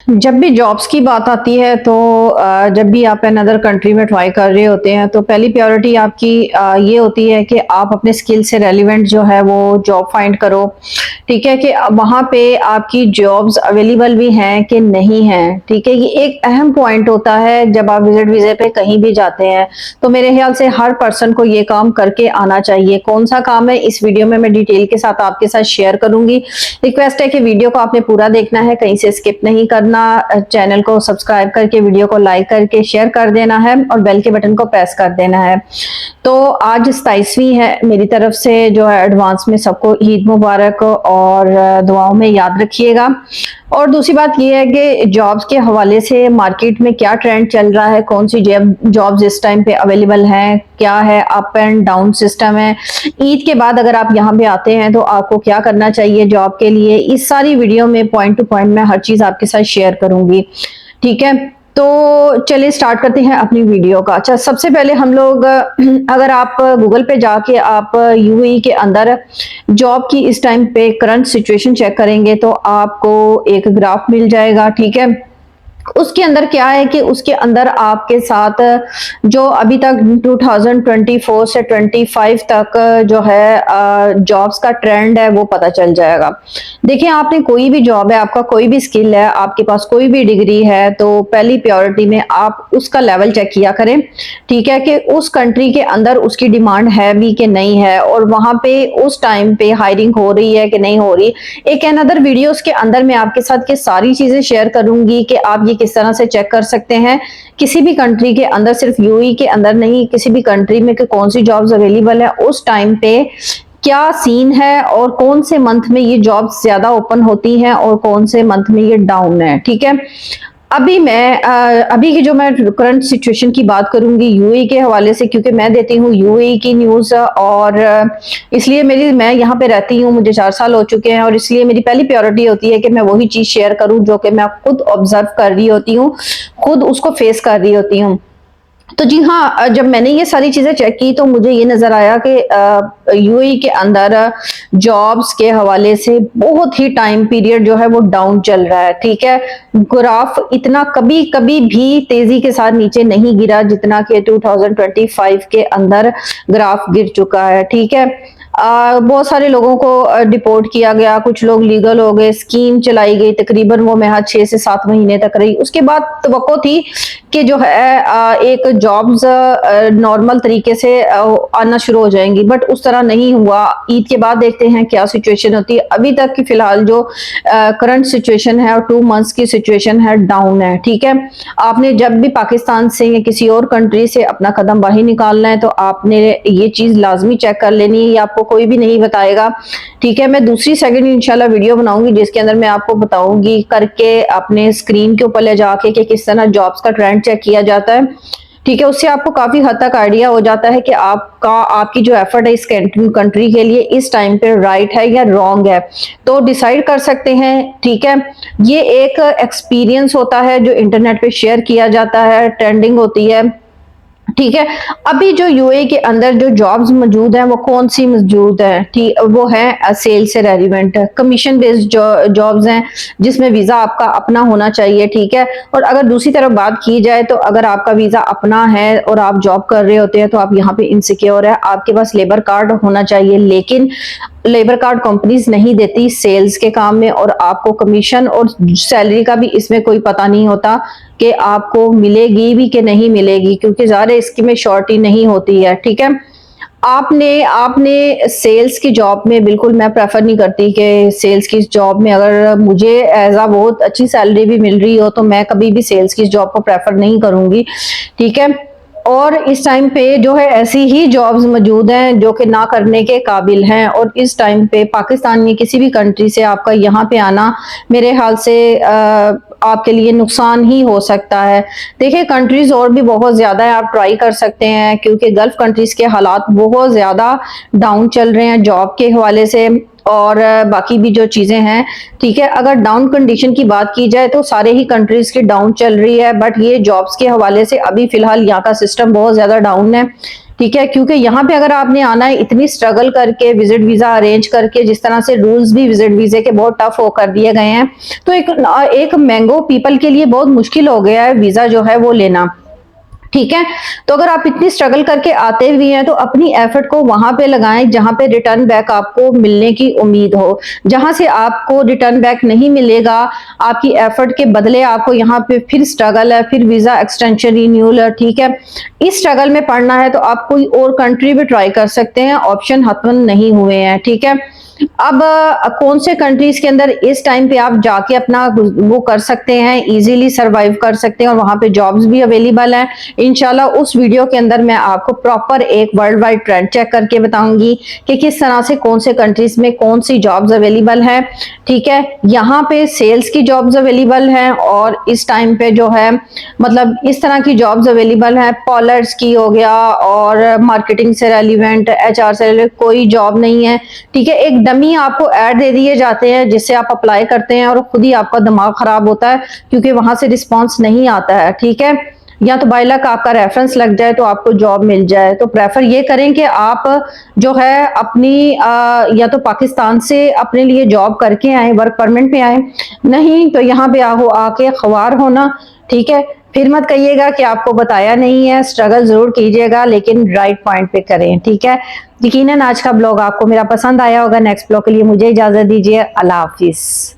जब भी जॉब्स की बात आती है तो जब भी आप अनदर कंट्री में ट्राई कर रहे होते हैं तो पहली प्रायोरिटी आपकी ये होती है कि आप अपने स्किल से रेलिवेंट जो है वो जॉब फाइंड करो। ठीक है कि वहाँ पे आपकी जॉब्स अवेलेबल भी हैं कि नहीं हैं। ठीक है, ये एक अहम पॉइंट होता है जब आप विजिट वीजे पे कहीं भी जाते हैं। तो मेरे ख्याल से हर पर्सन को ये काम करके आना चाहिए। कौन सा काम है इस वीडियो में मैं डिटेल के साथ आपके साथ शेयर करूंगी। रिक्वेस्ट है कि वीडियो को आपने पूरा देखना है, कहीं से स्किप नहीं करना। चैनल को सब्सक्राइब करके वीडियो को लाइक करके शेयर कर देना है और बेल के बटन को प्रेस कर देना है। तो आज 27वीं है, मेरी तरफ से जो है एडवांस में सबको ईद मुबारक और दुआओं में याद रखिएगा। और दूसरी बात यह है कि जॉब्स के हवाले से मार्केट में क्या ट्रेंड चल रहा है, कौन सी जॉब्स इस टाइम पे अवेलेबल हैं, क्या है अप एंड डाउन सिस्टम है। ईद के बाद अगर आप यहाँ पे आते हैं तो आपको क्या करना चाहिए जॉब के लिए, इस सारी वीडियो में पॉइंट टू पॉइंट मैं हर चीज आपके साथ शेयर करूंगी। ठीक है, तो चलिए स्टार्ट करते हैं अपनी वीडियो का। अच्छा, सबसे पहले हम लोग अगर आप गूगल पे जाके आप यूएई के अंदर जॉब की इस टाइम पे करंट सिचुएशन चेक करेंगे तो आपको एक ग्राफ मिल जाएगा। ठीक है, उसके अंदर क्या है कि उसके अंदर आपके साथ जो अभी तक 2024 से 25 तक जो है जॉब्स का ट्रेंड है वो पता चल जाएगा। देखिए, आपने कोई भी जॉब है, आपका कोई भी स्किल है, आपके पास कोई भी डिग्री है, तो पहली प्रायोरिटी में आप उसका लेवल चेक किया करें। ठीक है, कि उस कंट्री के अंदर उसकी डिमांड है भी कि नहीं है और वहां पे उस टाइम पे हायरिंग हो रही है कि नहीं हो रही। एक अनदर वीडियोस के अंदर मैं आपके साथ के सारी चीजें शेयर करूंगी कि आप ये किस तरह से चेक कर सकते हैं किसी भी कंट्री के अंदर, सिर्फ यूएई के अंदर नहीं, किसी भी कंट्री में कि कौन सी जॉब्स अवेलेबल है, उस टाइम पे क्या सीन है और कौन से मंथ में ये जॉब्स ज्यादा ओपन होती हैं और कौन से मंथ में ये डाउन है। ठीक है, अभी की जो मैं करंट सिचुएशन की बात करूंगी यूएई के हवाले से, क्योंकि मैं देती हूँ यूएई की न्यूज और इसलिए मैं यहाँ पे रहती हूँ, मुझे 4 साल हो चुके हैं और इसलिए मेरी पहली प्रायोरिटी होती है कि मैं वही चीज शेयर करूँ जो कि मैं खुद ऑब्जर्व कर रही होती हूँ, खुद उसको फेस कर रही होती हूँ। तो जी हाँ, जब मैंने ये सारी चीजें चेक की तो मुझे ये नजर आया कि यूएई के अंदर जॉब्स के हवाले से बहुत ही टाइम पीरियड जो है वो डाउन चल रहा है। ठीक है, ग्राफ इतना कभी कभी भी तेजी के साथ नीचे नहीं गिरा जितना कि 2025 के अंदर ग्राफ गिर चुका है। ठीक है, बहुत सारे लोगों को डिपोर्ट किया गया, कुछ लोग लीगल हो गए, स्कीम चलाई गई, तकरीबन वो महज 6 से 7 महीने तक रही। उसके बाद तवक्को थी कि जो है एक जॉब्स नॉर्मल तरीके से आना शुरू हो जाएंगी, बट उस तरह नहीं हुआ। ईद के बाद देखते हैं क्या सिचुएशन होती है। अभी तक की फिलहाल जो करंट सिचुएशन है और 2 मंथ्स की सिचुएशन है, डाउन है। ठीक है, आपने जब भी पाकिस्तान से या किसी और कंट्री से अपना कदम बाहर निकालना है तो आपने ये चीज लाजमी चेक कर लेनी है, ये आपको कोई भी नहीं बताएगा। ठीक है, मैं दूसरी सेकंड इंशाल्लाह वीडियो बनाऊंगी जिसके अंदर मैं आपको बताऊंगी करके अपने स्क्रीन के ऊपर ले जाके कि किस तरह जॉब्स का ट्रेंड चेक किया जाता है। ठीक है, उससे आपको काफी हद तक आइडिया हो जाता है कि आपकी जो एफर्ट है इस कंट्री के लिए इस टाइम पे राइट है या रॉन्ग है, तो डिसाइड कर सकते हैं। ठीक है, ये एक एक्सपीरियंस होता है जो इंटरनेट पे शेयर किया जाता है, ट्रेंडिंग होती है। ठीक है, अभी जो यूए के अंदर जो जॉब्स मौजूद हैं वो कौन सी मौजूद है? ठीक, वो है सेल से रेलिवेंट कमीशन बेस्ड जॉब्स हैं जिसमें वीजा आपका अपना होना चाहिए। ठीक है, और अगर दूसरी तरफ बात की जाए तो अगर आपका वीजा अपना है और आप जॉब कर रहे होते हैं तो आप यहाँ पे इनसिक्योर है, आपके पास लेबर कार्ड होना चाहिए, लेकिन लेबर कार्ड कंपनीज नहीं देती सेल्स के काम में और आपको कमीशन और सैलरी का भी इसमें कोई पता नहीं होता कि आपको मिलेगी भी कि नहीं मिलेगी, क्योंकि ज़्यादा इसकी में शॉर्टी नहीं होती है। ठीक है, आपने आपने सेल्स की जॉब में बिल्कुल मैं प्रेफर नहीं करती कि सेल्स की जॉब में अगर मुझे एज आ बहुत अच्छी सैलरी भी मिल रही हो तो मैं कभी भी सेल्स की जॉब को प्रेफर नहीं करूंगी। ठीक है, और इस टाइम पे जो है ऐसी ही जॉब्स मौजूद हैं जो कि ना करने के काबिल हैं और इस टाइम पे पाकिस्तान में किसी भी कंट्री से आपका यहाँ पे आना मेरे हाल से आपके लिए नुकसान ही हो सकता है। देखिए, कंट्रीज और भी बहुत ज्यादा है, आप ट्राई कर सकते हैं क्योंकि गल्फ कंट्रीज के हालात बहुत ज्यादा डाउन चल रहे हैं जॉब के हवाले से और बाकी भी जो चीजें हैं। ठीक है, अगर डाउन कंडीशन की बात की जाए तो सारे ही कंट्रीज की डाउन चल रही है, बट ये जॉब्स के हवाले से अभी फिलहाल यहाँ का सिस्टम बहुत ज्यादा डाउन है। ठीक है, क्योंकि यहाँ पे अगर आपने आना है इतनी स्ट्रगल करके, विजिट वीजा अरेंज करके, जिस तरह से रूल्स भी विजिट वीजे के बहुत टफ हो कर दिए गए हैं, तो एक मैंगो पीपल के लिए बहुत मुश्किल हो गया है वीजा जो है वो लेना। ठीक है, तो अगर आप इतनी स्ट्रगल करके आते भी हैं तो अपनी एफर्ट को वहां पे लगाएं जहां पे रिटर्न बैक आपको मिलने की उम्मीद हो। जहां से आपको रिटर्न बैक नहीं मिलेगा, आपकी एफर्ट के बदले आपको यहाँ पे फिर स्ट्रगल है, फिर वीजा एक्सटेंशन रिन्यूअल है। ठीक है, इस स्ट्रगल में पड़ना है तो आप कोई और कंट्री भी ट्राई कर सकते हैं, ऑप्शन खत्म नहीं हुए हैं। ठीक है, अब कौन से कंट्रीज के अंदर इस टाइम पे आप जाके अपना वो कर सकते हैं, इजीली सरवाइव कर सकते हैं और वहां पे जॉब्स भी अवेलेबल हैं। इंशाल्लाह उस वीडियो के अंदर मैं आपको प्रॉपर एक वर्ल्ड वाइड ट्रेंड चेक करके बताऊंगी कि किस तरह से कौन से कंट्रीज में कौन सी जॉब्स अवेलेबल हैं। ठीक है, यहाँ पे सेल्स की जॉब्स अवेलेबल हैं और इस टाइम पे जो है मतलब इस तरह की जॉब्स अवेलेबल हैं, पॉलर्स की हो गया और मार्केटिंग से रेलिवेंट, एचआर से रेलिवेंट कोई जॉब नहीं है। ठीक है, एक डमी आपको ऐड दे दिए जाते हैं जिससे आप अप्लाई करते हैं और खुद ही आपका दिमाग खराब होता है क्योंकि वहां से रिस्पॉन्स नहीं आता है। ठीक है, या तो बाय लक आपका रेफरेंस लग जाए तो आपको जॉब मिल जाए। तो प्रेफर ये करें कि आप जो है अपनी या तो पाकिस्तान से अपने लिए जॉब करके आए, वर्क परमिट पे आए, नहीं तो यहाँ पे आके ख्वार होना। ठीक है, फिर मत कहिएगा कि आपको बताया नहीं है, स्ट्रगल जरूर कीजिएगा लेकिन राइट पॉइंट पे करें। ठीक है, यकीनन आज का ब्लॉग आपको मेरा पसंद आया होगा। नेक्स्ट ब्लॉग के लिए मुझे इजाजत दीजिए। अल्लाह हाफिज।